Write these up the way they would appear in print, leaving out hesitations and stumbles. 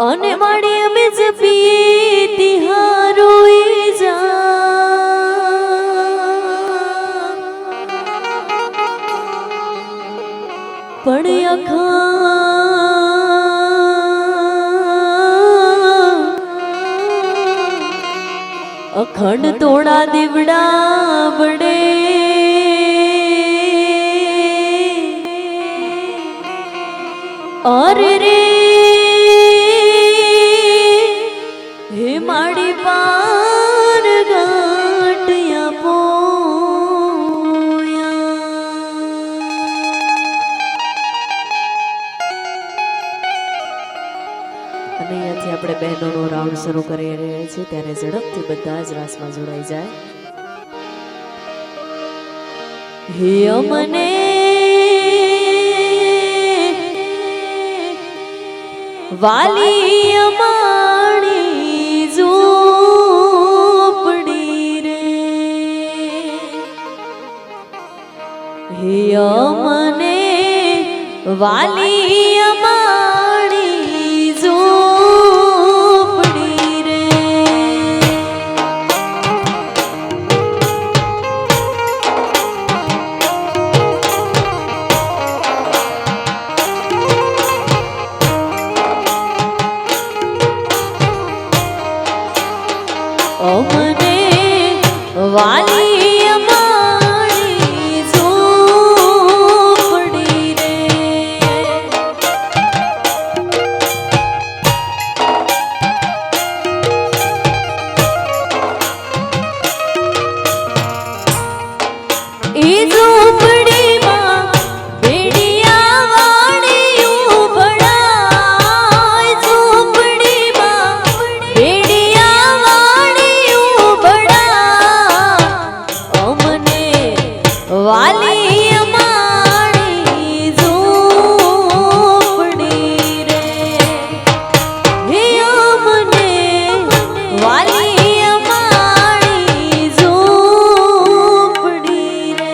અને માડી અમે જપીએ તિહારોઈ જા પણ અખંડ તોડા દીવડા બડે અરે રે હે માડી પાર ગાંઠિયા પોયા અને અહીંયાથી આપણે બહેનોનો રાઉન્ડ શરૂ કરી રહ્યા છીએ ત્યારે ઝડપથી બધા જ રાસમાં જોડાઈ જાય હે અમને વાલી અમાણી ઝૂંપડી રે હે અમને વાલી અમાણી ઝૂંપડી રે અમને વાલી અમારી ઝૂંપડી રે ઈ ઝૂંપડીમાં બેડિયા વાળીયું ભણાય ઝૂંપડીમાં બેડિયા વાલી અમારી ઝૂંપડી રે હે અમને વાલી અમારી ઝૂંપડી રે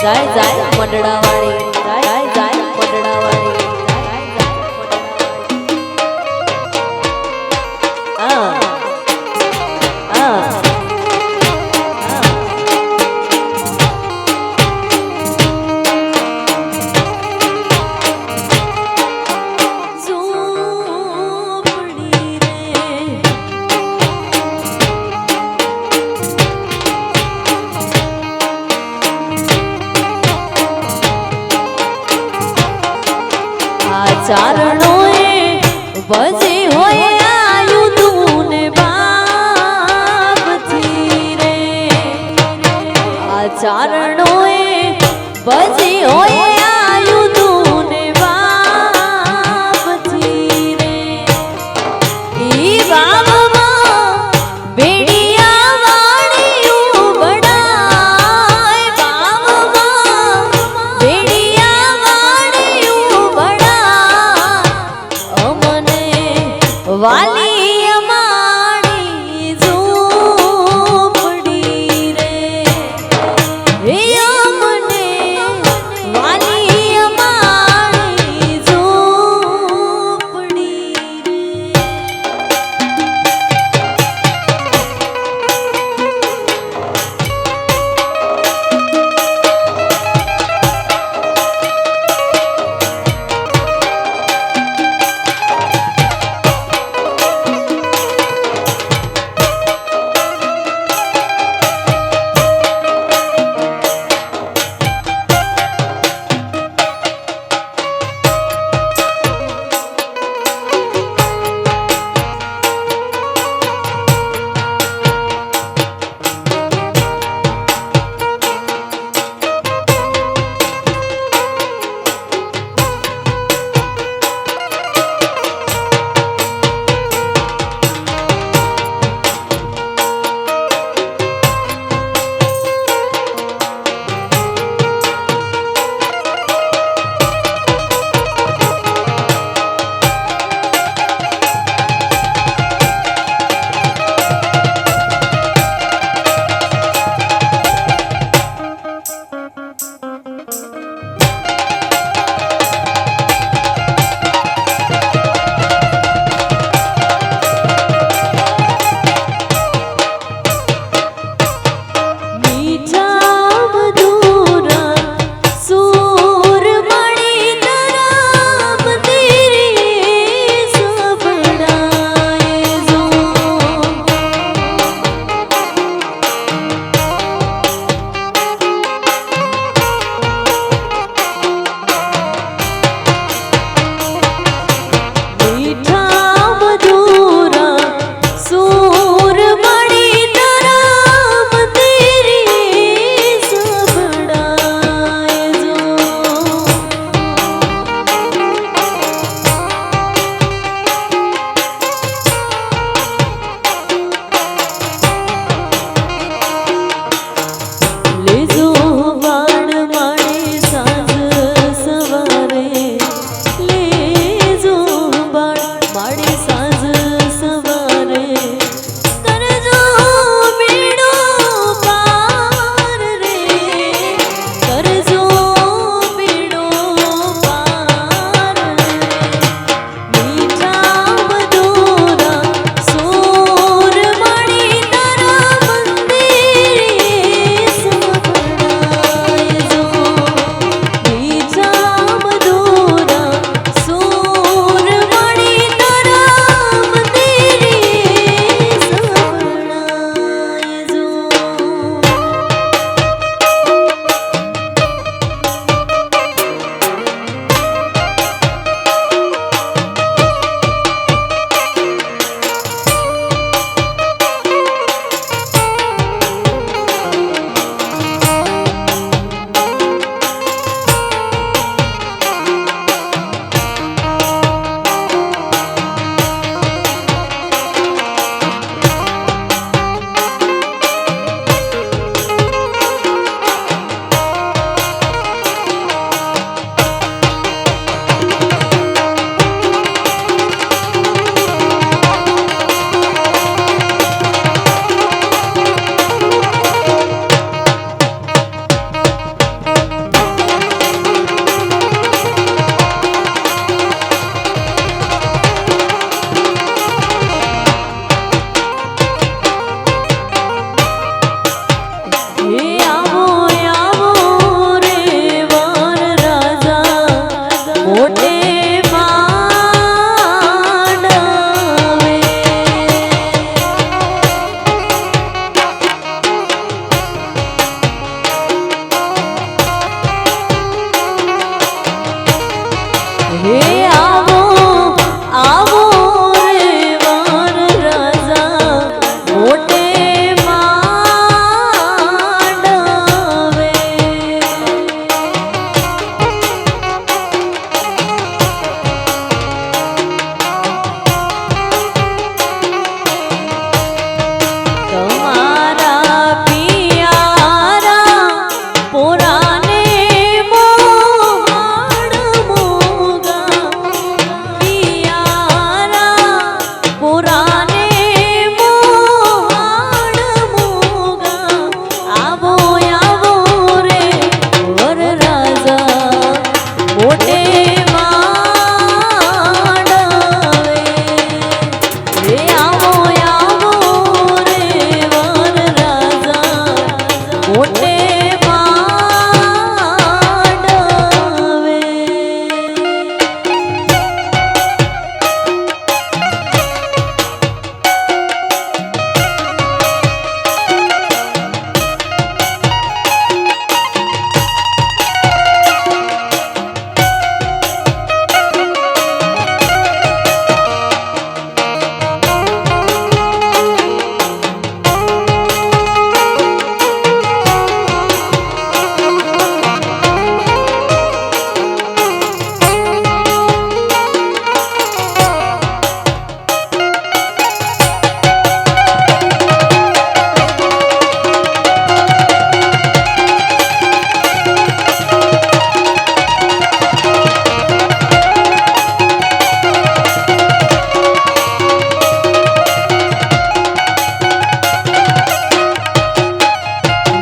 જાય જાય મંડળાવાળી જાય જાય મંડળાવાળી ચારણો ભજી હોય આયુ તું ને બાપથી રે આ ચારણો ભજી હોય આયુ તું ને બાપથી રે ઈ બાબમાં બેડિયા વાળીયું બડાય બાબમાં બેડિયા વાળીયું વાલી અમારી ઝૂંપડી રે હે અમને વાલી અમારી ઝૂંપડી મોટે માંડવે હે આવો આવો રે વર રાજા મોટે માંડવે તમારા પિયારા પોરાને મોહાડ મોગા પિયારા પોરાને મોહાડ મોગા આવો આવો રે વર રાજા મોટે માંડવે હે આવો આવો રે વર રાજા મોટે માંડવે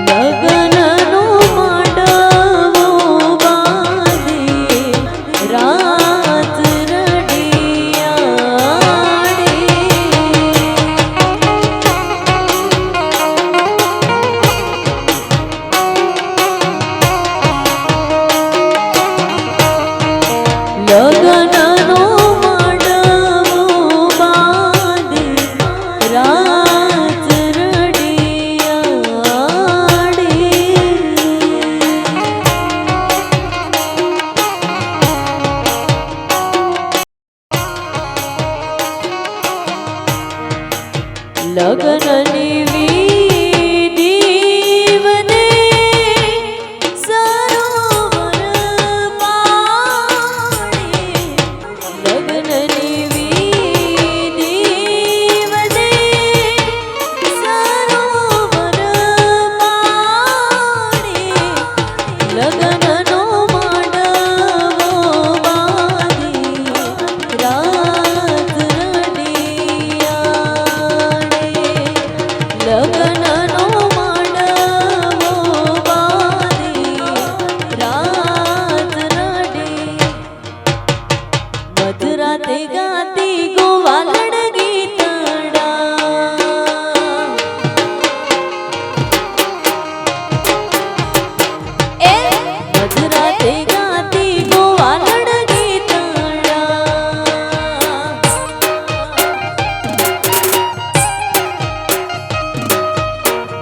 લગનનો માંડવો બાંધી રાત રડિયાળી લગનનો માંડવો બાંધી રાત રડિયાળી લગનની વિધિ વને સરોવર પાણી લગનની વિધિ વને સરોવર પાણી લગનનો માંડવો બાંધી રાત રડિયાળી લગનનો માંડવો બાંધી રાત રડી મધરાતે ગાતી ગોવાલડ ગીતડા એ મધરાતે ગાતી ગોવાલડ ગીતડા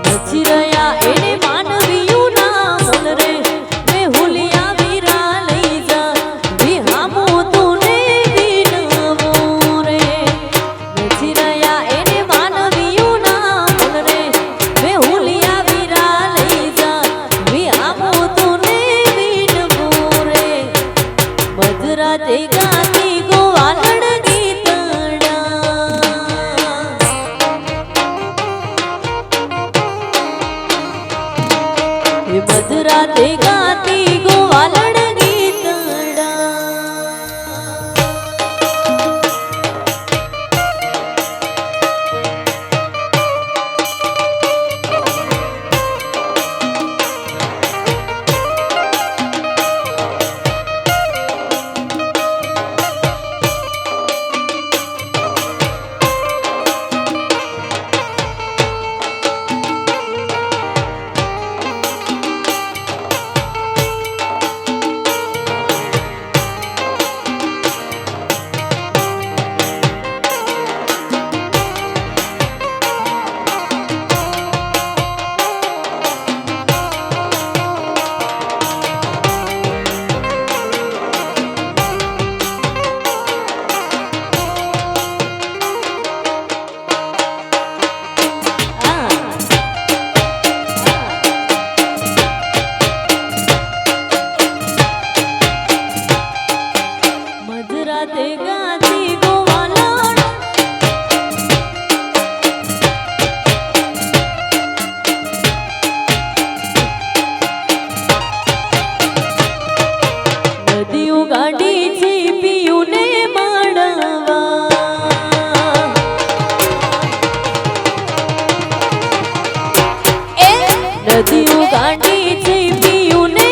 નચી રહ્યા એને માનવીયું ના મન રે મે હુલિયા વીરા લઈ જા વિહામો તુને વિનવો રે નચી રહ્યા એને માનવીયું ના મન રે મે હુલિયા વીરા લઈ જા વિહામો તુને વિનવો રે મધરાતે ગાતી ગોવાલડ ગીતડા મધરાતે ગાતી ગોવાલડ ગીતડા ગાતે ગાતી ગોવાલણ નદીઓ ગાડી છે પીયુને માણવા નદીઓ ગાડી છે પીયુને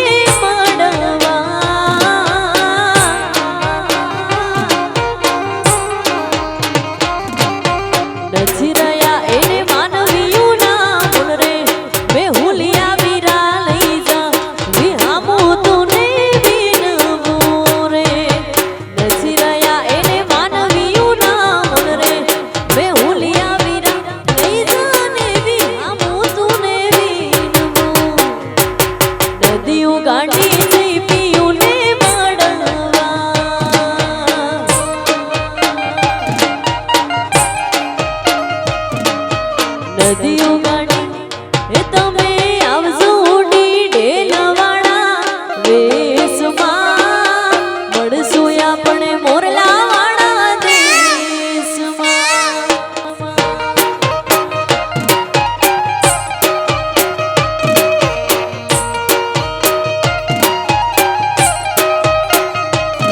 નથી રહ્યા એને માનવીયું ના બોલ રે બે હુલિયા વીરા લઈ જા વિહામો તુને વિનવું રે નથી રહ્યા એને માનવીયું ના બોલ રે બે હુલિયા વીરા લઈ જા ને વિહામો તુને વિનવું નદીઓ ગાંડી જઈ પીયુને નદીઓ ગાડી એ તમે આવજો ઉડી ડેલવાળા વેશમાં મળશું આપણે મોરલાવાળા દેશમાં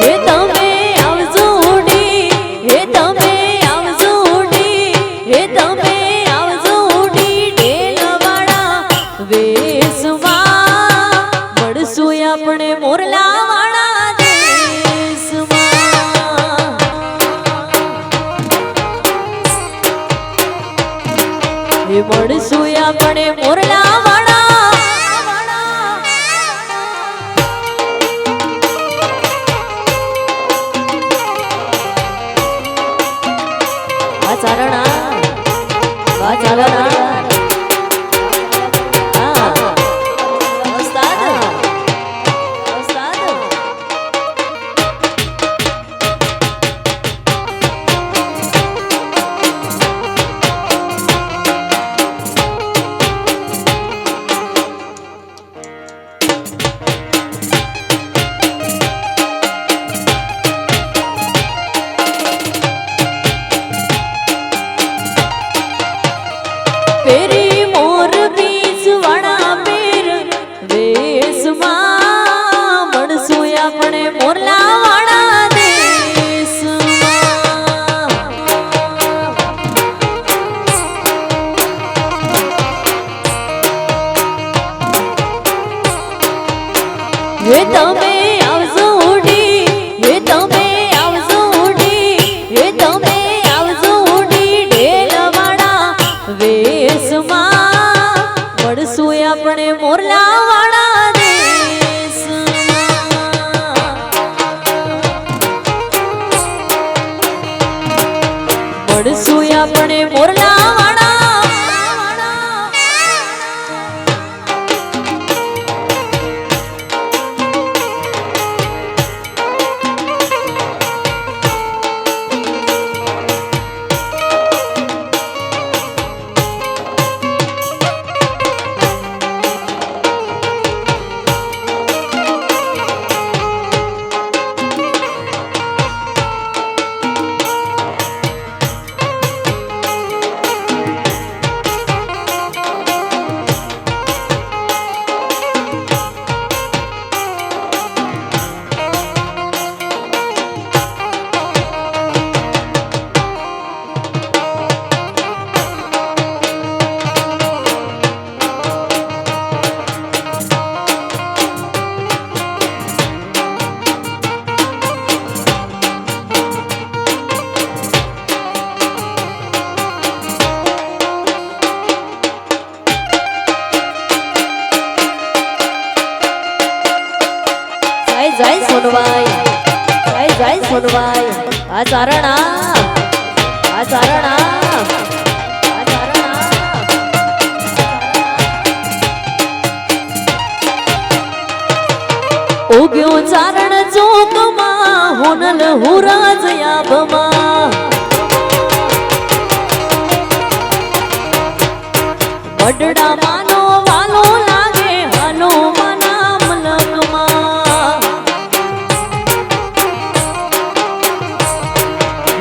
એ તમે આવજો ઉડી એ તમે આવજો ઉડી એ તમે વેશમાં મળશું આપણે મોરલાવાળા દેશમાં એ મળશું આપણે મોરલાવાળા વાચારણા વાચારણા પેરી મોર બીજ વાળા પેર વેશમાં મળશું આપણે મોરલાવાળા દેશમાં હે તમે આવજો ઉડી હે તમે આવજો ઉડી હે તમે આવજો ઉડી ડેલવાળા વેશમાં મળશું આપણે મોરલાવાળા દેશમાં મળશું આપણે મોરલાવાળા જય સોનવાઈ જય સોનવાઈ આ ચારણા આ ચારણા ઉગ્યો ચારણ ચોકમાં હોનલ હુરા જયાબમાં વડડા માનો વાલો લાગે હાલો મના મલકમાં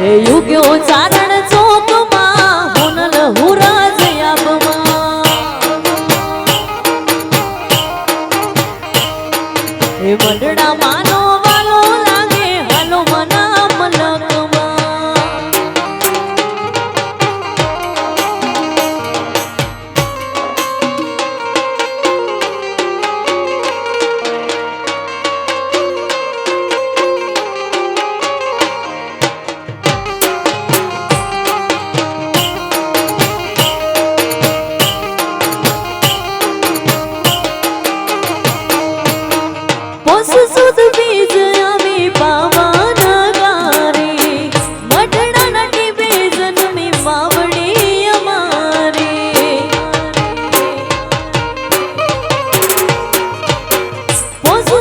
हे युग्यो चारण चौकમાં હોનલ હુરા જયાબમાં हे મંડળા માનો વાલો લાગે હાલો મના મલકમાં સુદ બીજ આવી પાવાના ગારી મઢડા નટી બેજન મી માવડી અમારી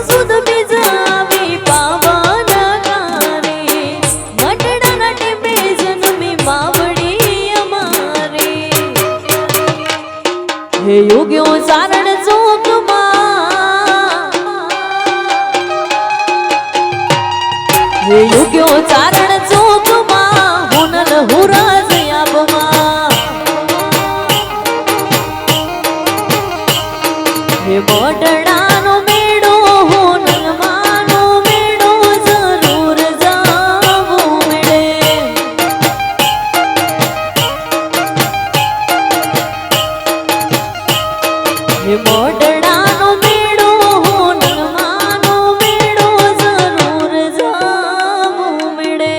સુદ બીજ આવી પાવાના ગારી મઢડા નટી બેજન મી માવડી અમારી હે યોગ્યો ચારણ ચોકમાં हे युग्यो चारण चौकમાં હોનલ હુરા જયાબમાં હે મોઢડાનો મેળો હોનલ માનો મેળો જરૂર જાવું મળે હે મોઢડાનો મેળો હોનલ માનો મેળો જરૂર જાવું મળે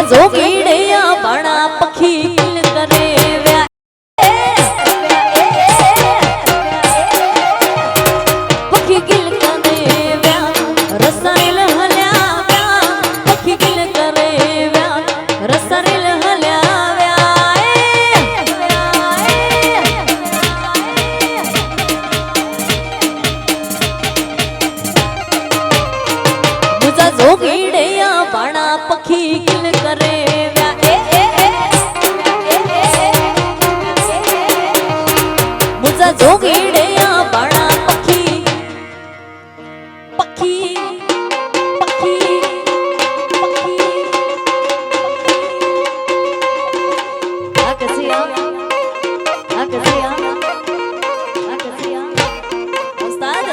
જોગીડયા બાણા પખી કિલ કરે પખી કિલ કરે રસરેલ હલ્યા પખી કિલ કરે રસરેલ હલ્યા મુજા જોગીડયા બાણા પખી કિલ કરે મુજા જોગીડયા બાણા પખી પખી પખી પખી આ કસિયા ઉસ્તાદ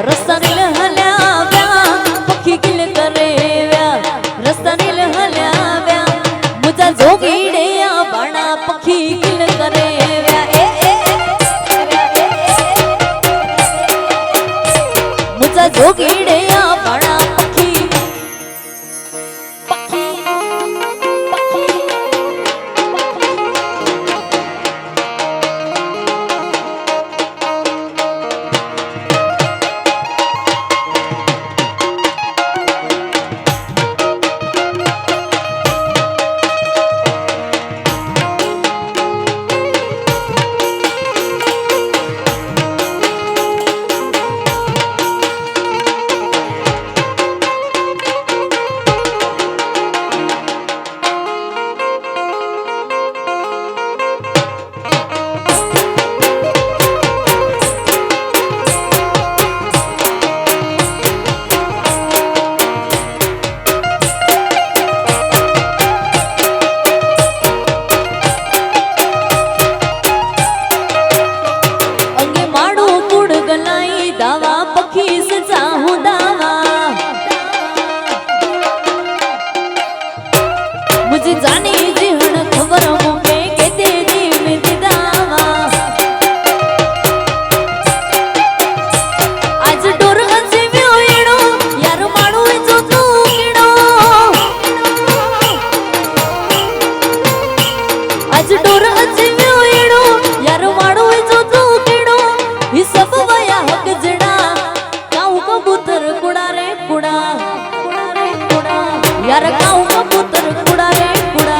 रसरिल એસા જોગીડે આપણા પખી પખી यार काऊ कबूतर कुड़ा रे कुड़ा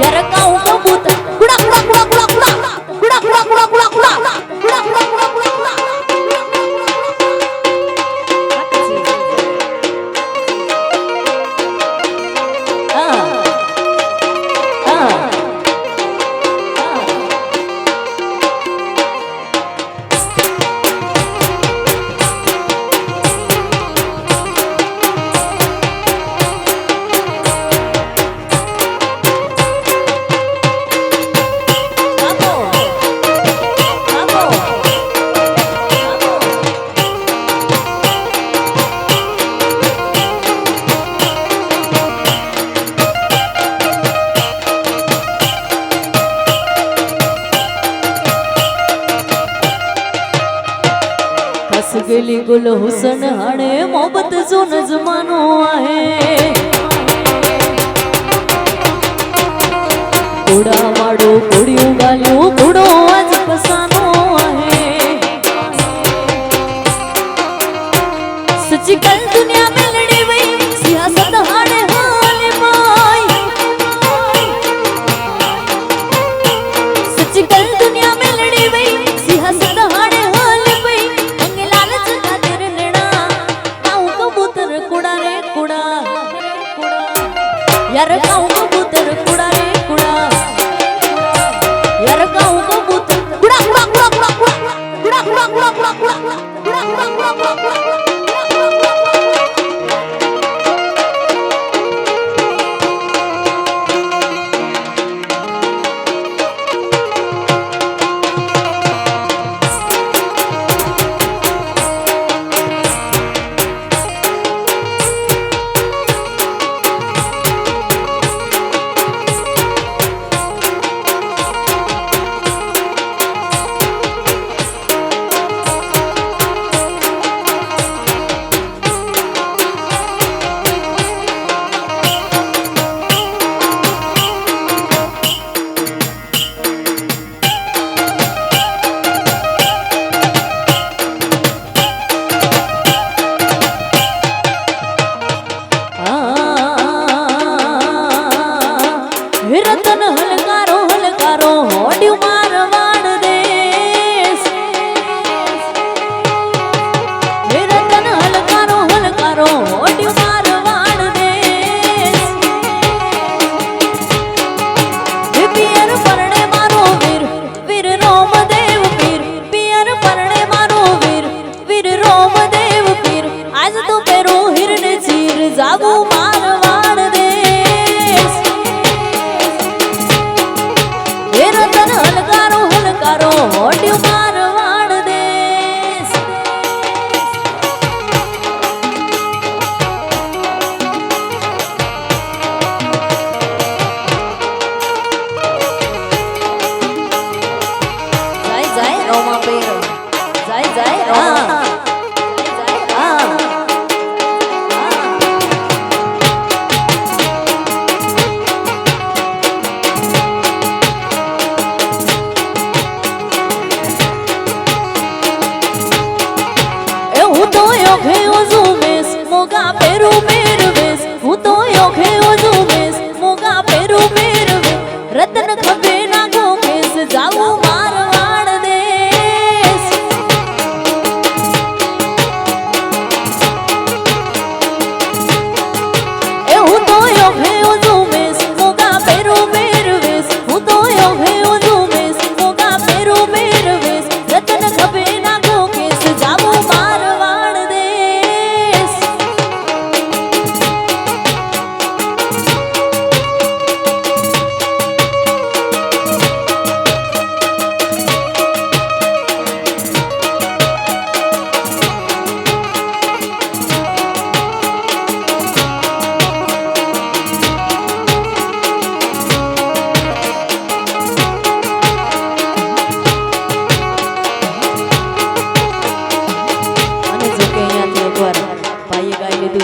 यार काऊ कबूतर कुड़ा कुड़ा कुड़ा कुड़ा कुड़ा कुड़ा कुड़ा कुड़ा कुड़ा कुड़ा कुड़ा कुड़ा कुड़ा कुड़ा कुड़ा गेली गुल हुसन हाणे मोहब्बत जो न जमानो आहे कुड़ा वाड़ो कुड़ियों गालियों कुड़ो आज फसानो आहे सच्ची कल दुनिया में लड़ी वही सियासत हाणे हाले माई सच्ची कल दुनिया में लड़ी वही सियासत हाणे हाले वही यार काऊ कबूतर कुड़ा रे कुड़ा यार काऊ कबूतर कुड़ा कुड़ा कुड़ा कुड़ा कुड़ा कुड़ा कुड़ा कुड़ा कुड़ा कुड़ा कुड़ा कुड़ा कुड़ा कुड़ा યોગે ઝુમેશ મોગા પેરું મેરવેશ હું તો યોગે ઝુમેશ મોગા પેરું મેરવેશ રતન ખભે નાખો કેસ જાવું મારવાડ દેશ એ હું તો યોગે ઝુમેશ મોગા પેરું મેરવેશ હું તો યોગે ઝુમેશ મોગા પેરું મેરવેશ રતન ખભે નાખો કેસ જાવું મારવાડ દેશ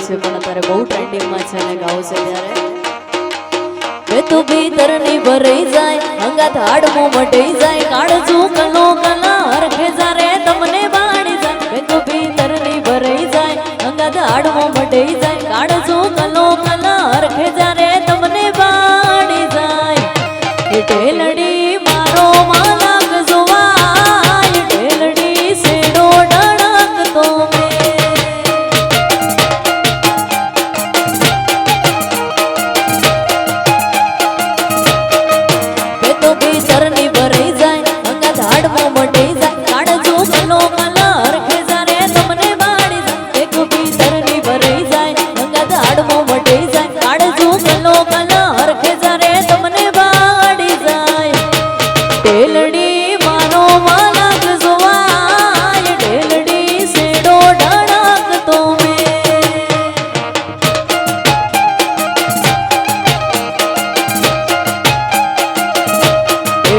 છે પણ અત્યારે બહુ ટ્રેન્ડિંગમાં છે ને ગાવું છે ત્યારે તું ભીતરની ભરાઈ જાય અંગાત હાડમો મટાઈ જાય કાળજું કલો કલા હરખે જારે તમને બાણી જાય તું ભીતરની ભરાઈ જાય અંગાત હાડમો મટાઈ જાય કાળજું કલો કલા હરખે જારે તમને બાણી જાય એ ઢેલડી મારો માલક જોવાય ઢેલડી સેડો ડણકતો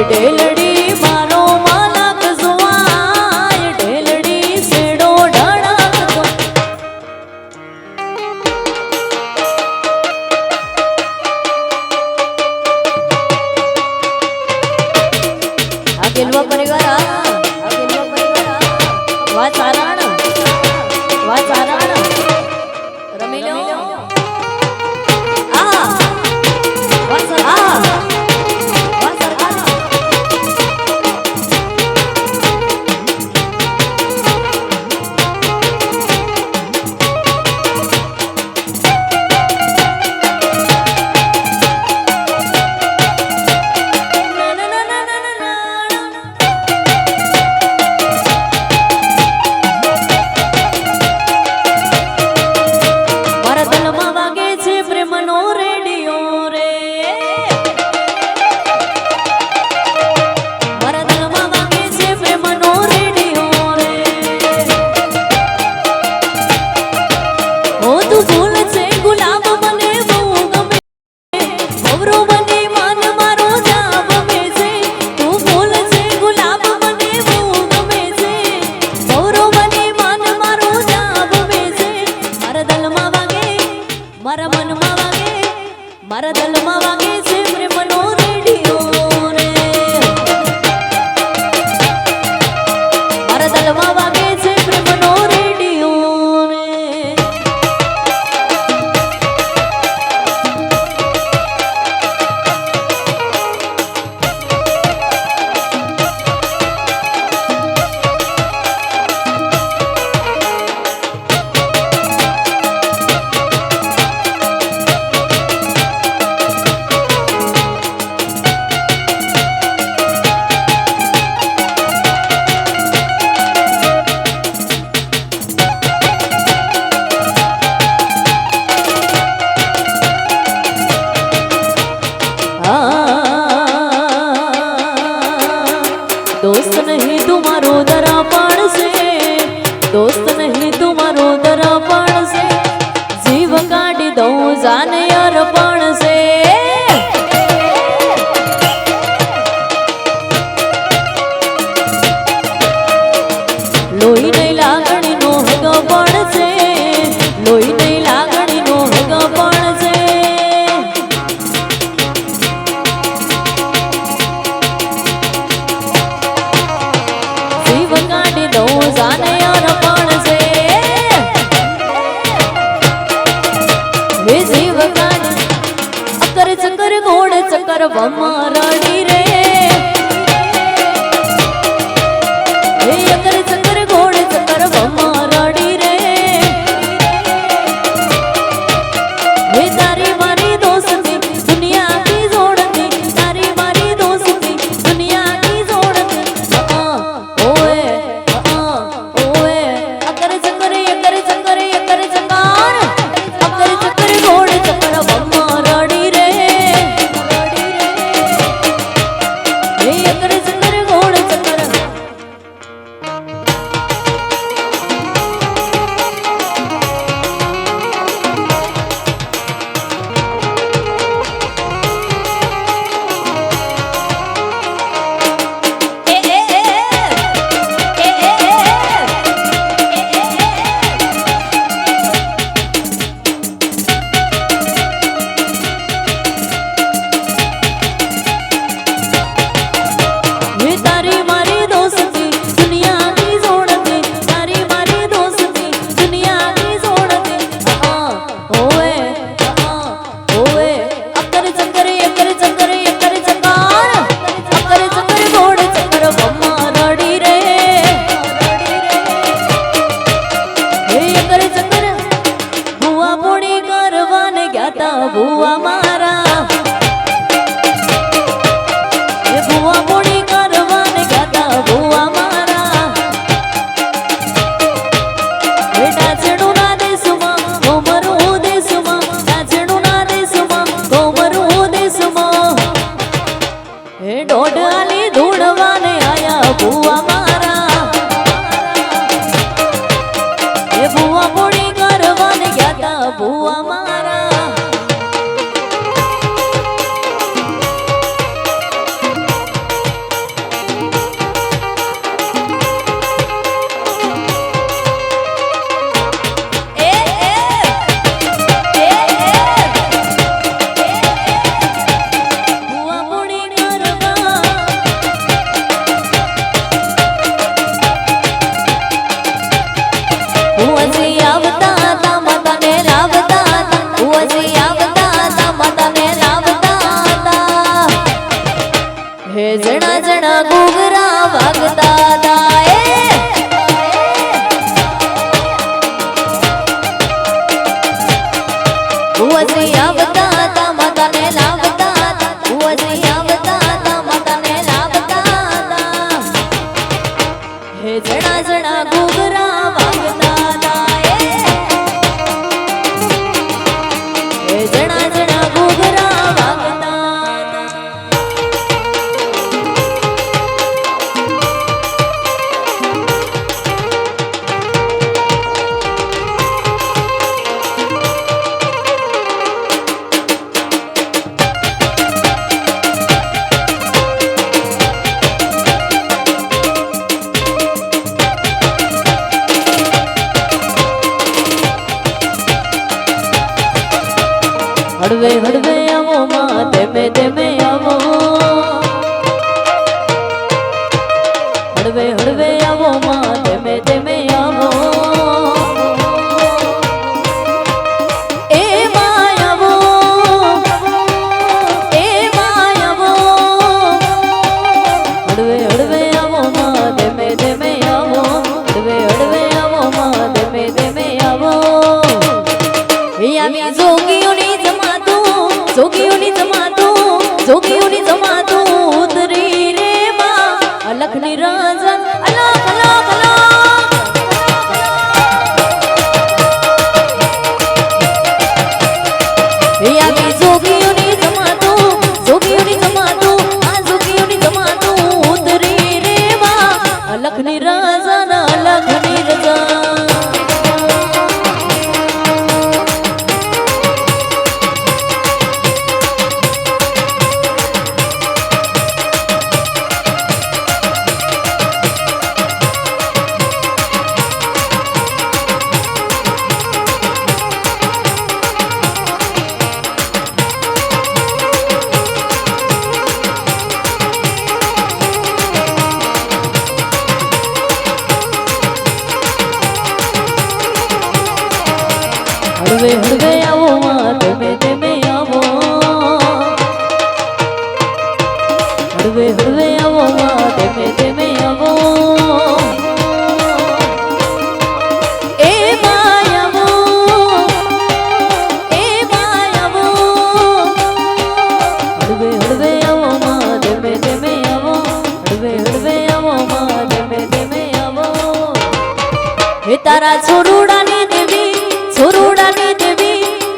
ઢેલડી મારો માલક જોવાય ઢેલડી સેડો ઢળકતો આ ગેલવા પરિવાર વા ચારણ રમી લો આ મારા દલમાં વાગે છે પ્રેમનો રેડિયો રે મારા દલમાં વાગે છે પ્રેમનો રેડિયો રે दोस्त नहीं तुम्हारो दरापण से दोस्त नहीं तुम्हारो दरापण से जीव काढ़ी दऊं जाने अरपण से लोई नहीं लागणी नो हगपण से लोई नहीं लागणी नो हगपण से जीव काढ़ी दऊं जाने अरपण ભૂવા પોણી કરવાને ગયા તા ભૂવા મારા જણા જણા ઘૂઘરા વાગતા તા ભુવજી આવતા તા માતાને લાવતા તા ભુવજી આવતા તા માતાને લાવતા તા હે જણા જણા ઘૂઘરા વાગતા તા હે જણા જણા ઘૂઘરા વાગતા હળવે હળવે આવો માં ધીમે ધીમે આવો હળવે હળવે આવો માં ધીમે ધીમે આવો એ માયાવો હળવે હળવે આવો માં ધીમે ધીમે આવો હળવે હળવે આવો માં ધીમે ધીમે આવો આવી જોગીઓની જોગીઓની જમાતું ઉતરી રે માં અલખ નિરંજન અલખ અલખ અલખ આવી જોગીઓની જમાતું આ જોગીઓની જમાતું ઉતરી રે માં અલખ નિરંજન અલખ નિરંજન હળવે હળવે આવો માં ધીમે ધીમે આવો હળવે હળવે આવો માં ધીમે ધીમે આવો એ માયાવો હળવે હળવે આવો માં ધીમે ધીમે આવો હળવે હળવે આવો માં ધીમે ધીમે આવો હે તારા છોરુડાની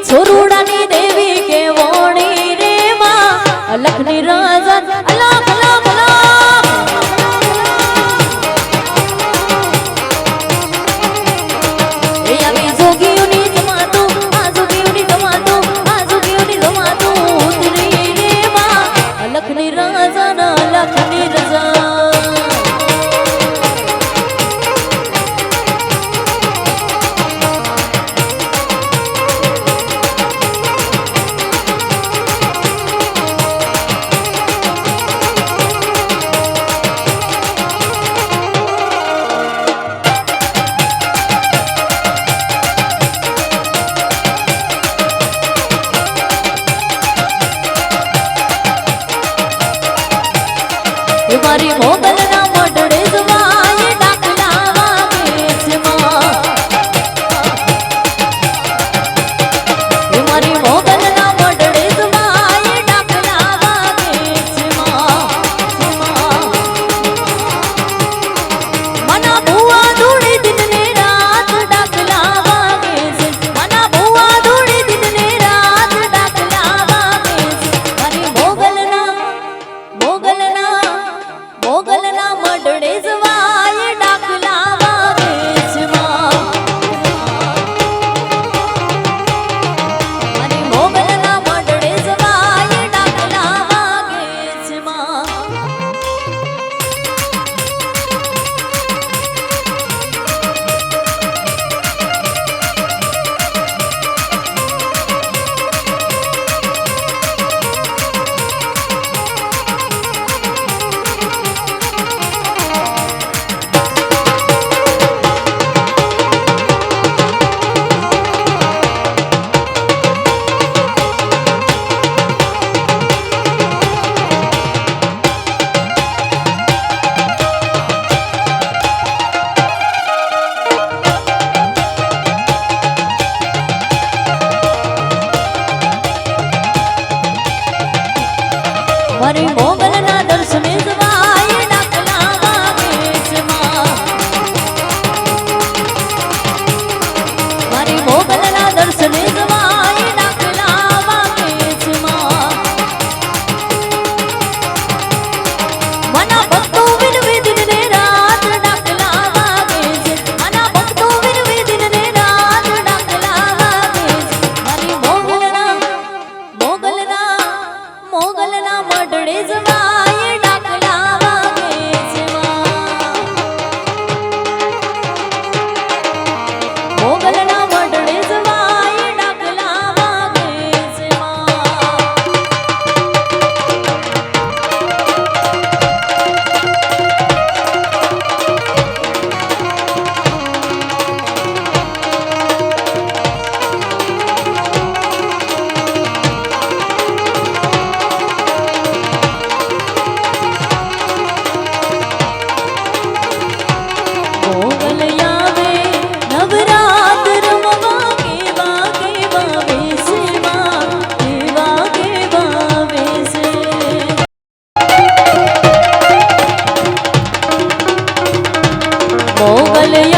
છોરુડાની દેવી કે વોણી રે માં અલખ નિરંજન અલખ અલખ અલખ આવી જોગીઓની જમાતું આ જોગીઓની જમાતું ઉતરી રે માં અલખ નિરંજન અલખ નિરંજન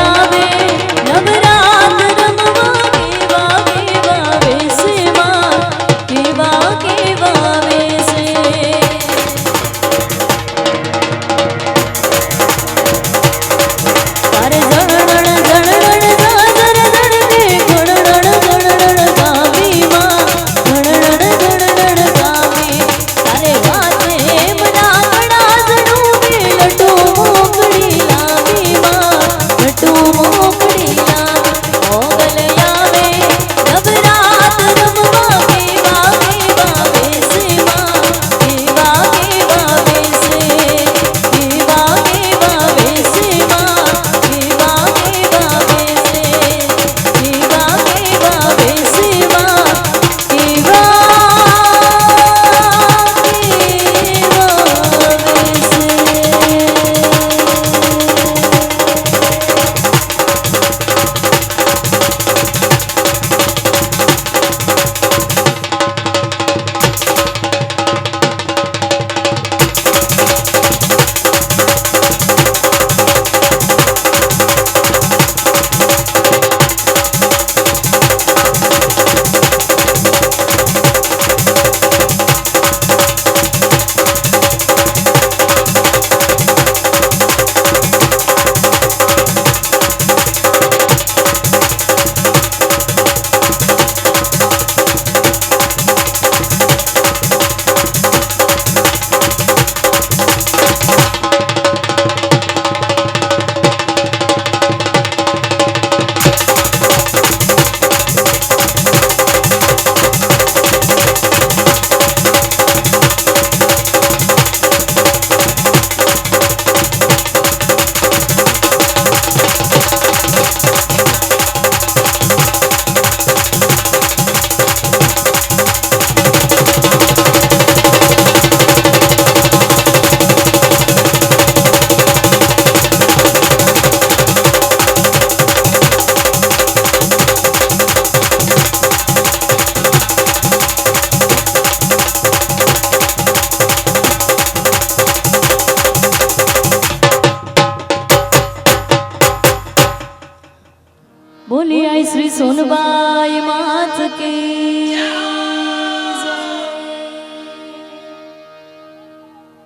આવે નવરાત રમવા કેવા કેવા વેશમાં કેવા કેવા વેશે તારે જણણ જણણ ગાજર જણકે ઘણણ ઘણણ ગાવીમાં ઘણણ ઘણણ ગાવી તારે વાતે મના કડાસણું કે લટુ મોકળી લાવીમાં લટુ મોકળી લાવી મોગલ આવે નવરાત રમવા કેવા કેવા વેશમાં કેવા કેવા વેશે કેવા કેવા વેશમાં કેવા કેવા વેશે કેવા કેવા વેશમાં કેવા बोली आई श्री सोनबाई मात की